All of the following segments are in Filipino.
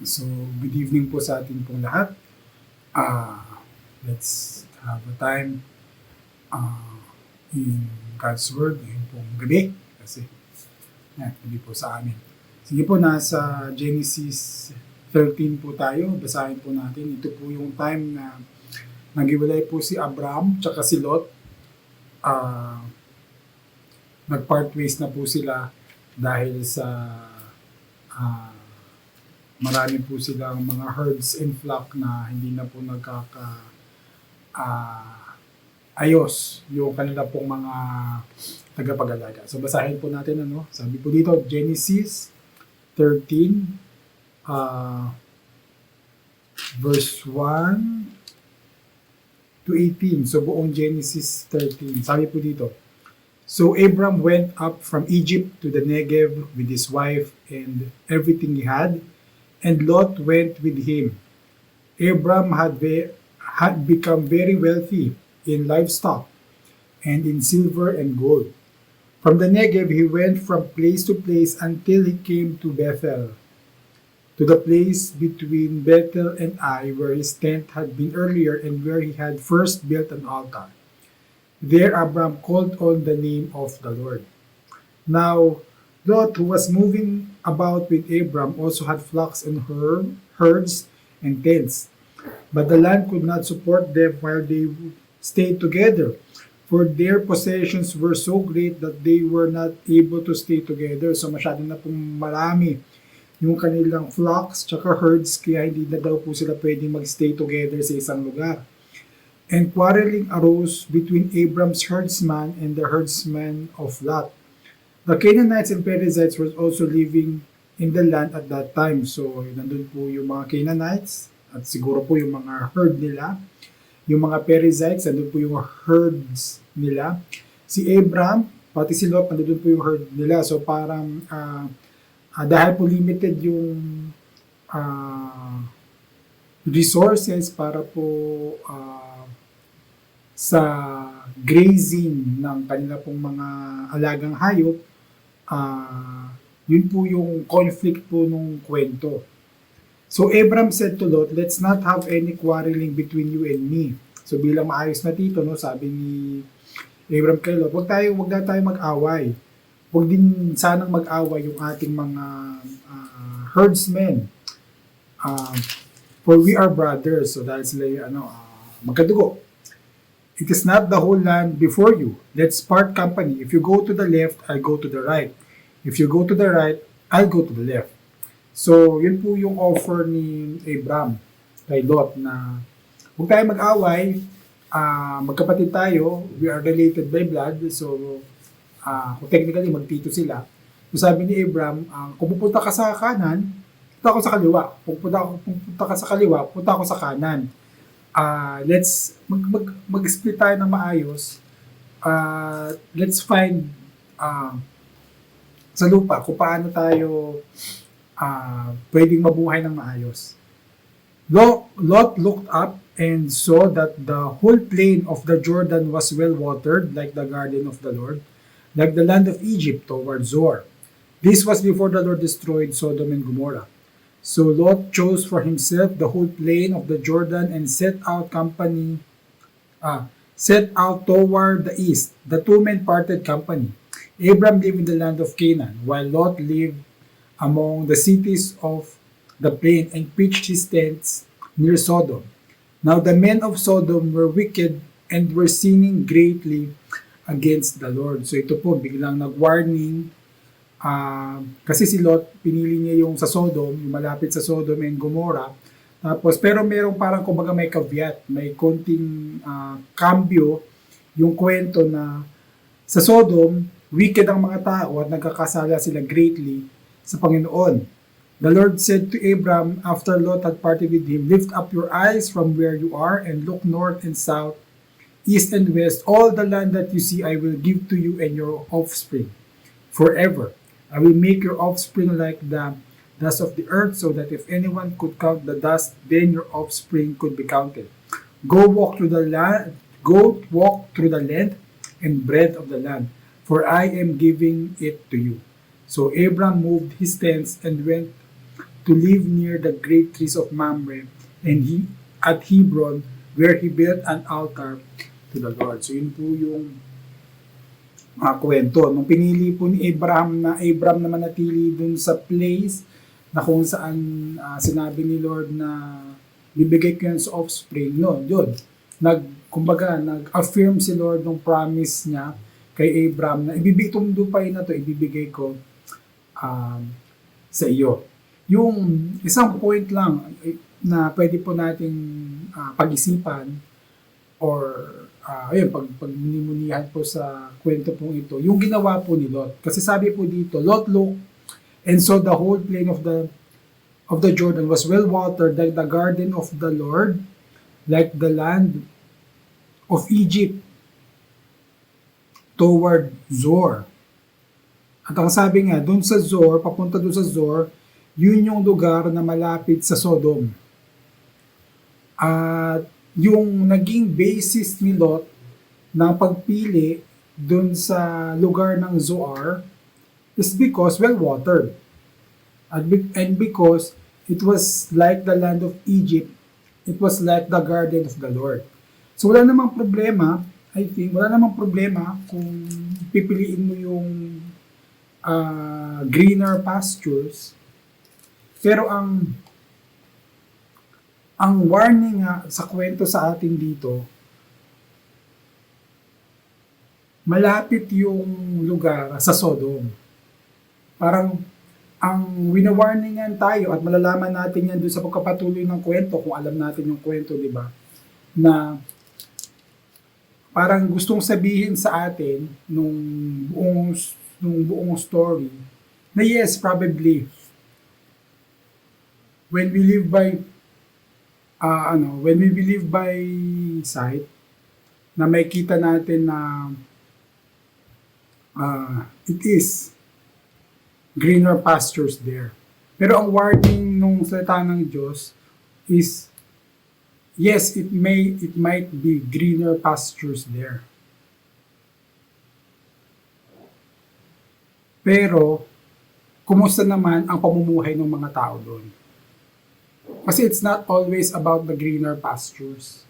So, good evening po sa ating pong lahat. Let's have a time in God's Word ngayong pong gabi. Kasi, hindi po sa amin. Sige po, nasa Genesis 13 po tayo. Basahin po natin. Ito po yung time na naghiwalay po si Abram tsaka si Lot. Nag-part ways na po sila dahil sa marami po silang mga herds and flock na hindi na po ayos yung kanila pong mga tagapag-alaga. So basahin po natin sabi po dito Genesis 13 verse 1 to 18. So buong Genesis 13. Sabi po dito, so Abram went up from Egypt to the Negev with his wife and everything he had, and Lot went with him. Abram had become very wealthy in livestock and in silver and gold. From the Negev he went from place to place until he came to Bethel, to the place between Bethel and Ai, where his tent had been earlier and where he had first built an altar. There Abram called on the name of the Lord. Now Lot, who was moving about with Abram, also had flocks and herds and tents. But the land could not support them while they stayed together, for their possessions were so great that they were not able to stay together. So masyado na pong marami yung kanilang flocks tsaka herds, kaya hindi na daw po sila pwedeng magstay together sa isang lugar. And quarreling arose between Abram's herdsman and the herdsman of Lot. The Canaanites and Perizzites were also living in the land at that time. So, nandun po yung mga Canaanites at siguro po yung mga herd nila. Yung mga Perizzites, nandun po yung herds nila. Si Abram, pati si Lot, nandun po yung herd nila. So, parang dahil po limited yung resources para po sa grazing ng kanila pong mga alagang hayop, yun po yung conflict po nung kwento. So Abram said to Lot, let's not have any quarreling between you and me. So bilang maayos na dito, sabi ni Abram kay Lot, wag na tayo mag-away. Wag din sanang mag-away yung ating mga herdsmen. For we are brothers. So dahil sila yung magkadugo. It is not the whole land before you. Let's part company. If you go to the left, I'll go to the right. If you go to the right, I'll go to the left. So, yun po yung offer ni Abram kay Lot na huwag tayo mag-away, magkapatid tayo, we are related by blood, so technically magtito sila. So, sabi ni Abram, kung pupunta ka sa kanan, punta ako sa kaliwa. Kung pupunta ka sa kaliwa, punta ako sa kanan. Let's mag-split tayo ng maayos. Let's find sa lupa kung paano tayo pwedeng mabuhay ng maayos. Lot looked up and saw that the whole plain of the Jordan was well watered, like the garden of the Lord, like the land of Egypt toward Zoar. This was before the Lord destroyed Sodom and Gomorrah. So Lot chose for himself the whole plain of the Jordan and set out toward the east. The two men parted company. Abram lived in the land of Canaan, while Lot lived among the cities of the plain and pitched his tents near Sodom. Now the men of Sodom were wicked and were sinning greatly against the Lord. So ito po, biglang nag-warning. Kasi si Lot, pinili niya yung sa Sodom, yung malapit sa Sodom and Gomorrah. Tapos, pero merong parang kumbaga may caveat, may konting cambio yung kwento na sa Sodom, wicked ang mga tao at nagkakasala sila greatly sa Panginoon. The Lord said to Abram after Lot had parted with him, lift up your eyes from where you are and look north and south, east and west. All the land that you see I will give to you and your offspring forever. I will make your offspring like the dust of the earth, so that if anyone could count the dust, then your offspring could be counted. Go walk through the length and breadth of the land, for I am giving it to you. So Abram moved his tents and went to live near the great trees of Mamre, and he at Hebron, where he built an altar to the Lord. So yun po yung kwento. Nung pinili po ni Abram na manatili dun sa place na kung saan sinabi ni Lord na bibigay ko yan sa offspring, no, yun. Kumbaga, nag-affirm si Lord ng promise niya kay Abram na itong lupain na to, ibibigay ko sa iyo. Yung isang point lang na pwede po nating pag-isipan or ayun, pagmunimunihan po sa kwento pong ito, yung ginawa po ni Lot. Kasi sabi po dito, Lot looked and saw the whole plain of the Jordan was well watered like the garden of the Lord, like the land of Egypt toward Zoar. At ang sabi nga, doon sa Zoar, papunta doon sa Zoar, yun yung lugar na malapit sa Sodom. At yung naging basis ni Lot ng pagpili doon sa lugar ng Zoar is because well-watered. And because it was like the land of Egypt, it was like the garden of the Lord. So wala namang problema, I think, wala namang problema kung pipiliin mo yung greener pastures. Pero ang warning nga sa kwento sa atin dito, malapit yung lugar sa Sodom. Parang ang winawarningan tayo at malalaman natin yan doon sa pagkapatuloy ng kwento, kung alam natin yung kwento, di ba? Na parang gustong sabihin sa atin nung buong story na yes, probably when we live by sight, na makita natin na it is greener pastures there. Pero ang warning nung salita ng Diyos is yes, it might be greener pastures there. Pero kumusta naman ang pamumuhay ng mga tao doon? Kasi it's not always about the greener pastures.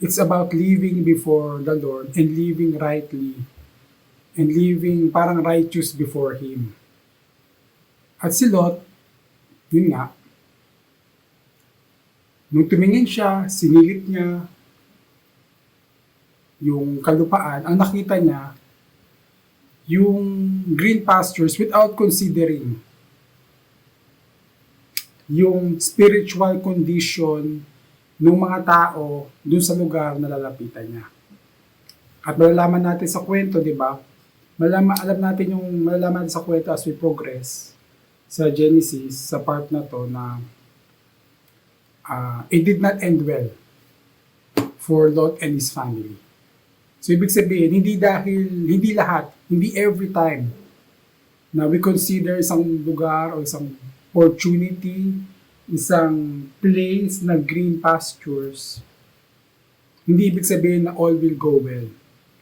It's about living before the Lord and living rightly and living parang righteous before Him. At si Lot, yun nga, nung tumingin siya, sinilip niya yung kalupaan, ang nakita niya, yung green pastures without considering yung spiritual condition ng mga tao dun sa lugar na lalapitan niya. At malalaman natin sa kwento, di ba? Malalaman natin sa kwento as we progress sa Genesis, sa part na to na it did not end well for Lot and his family. So ibig sabihin, hindi every time na we consider isang lugar o isang opportunity, isang place na green pastures, hindi ibig sabihin na all will go well.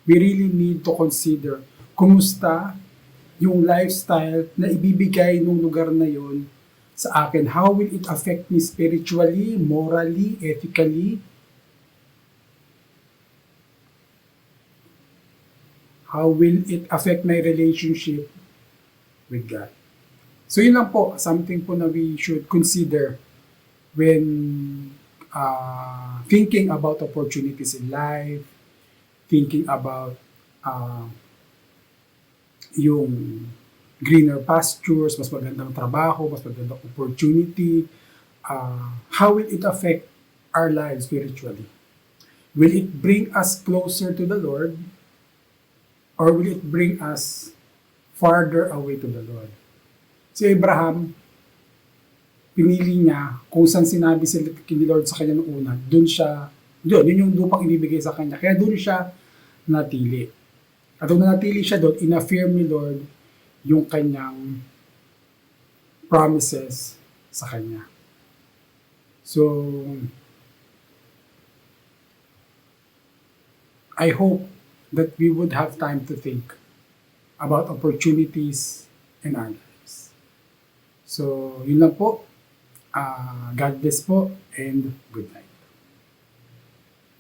We really need to consider kumusta yung lifestyle na ibibigay ng lugar na yon sa akin. How will it affect me spiritually, morally, ethically? How will it affect my relationship with God? So yun lang po, something po na we should consider when thinking about opportunities in life, thinking about yung greener pastures, mas magandang trabaho, mas magandang opportunity. How will it affect our lives spiritually? Will it bring us closer to the Lord? Or will it bring us farther away to the Lord? Si Abraham, pinili niya kung saan sinabi ni Lord sa kanya noong una, yun yung lupang ibibigay sa kanya. Kaya doon siya natili. At nung natili siya doon, in-affirm ni Lord yung kanyang promises sa kanya. So, I hope that we would have time to think about opportunities in our lives. So, yun lang po. God bless po and good night.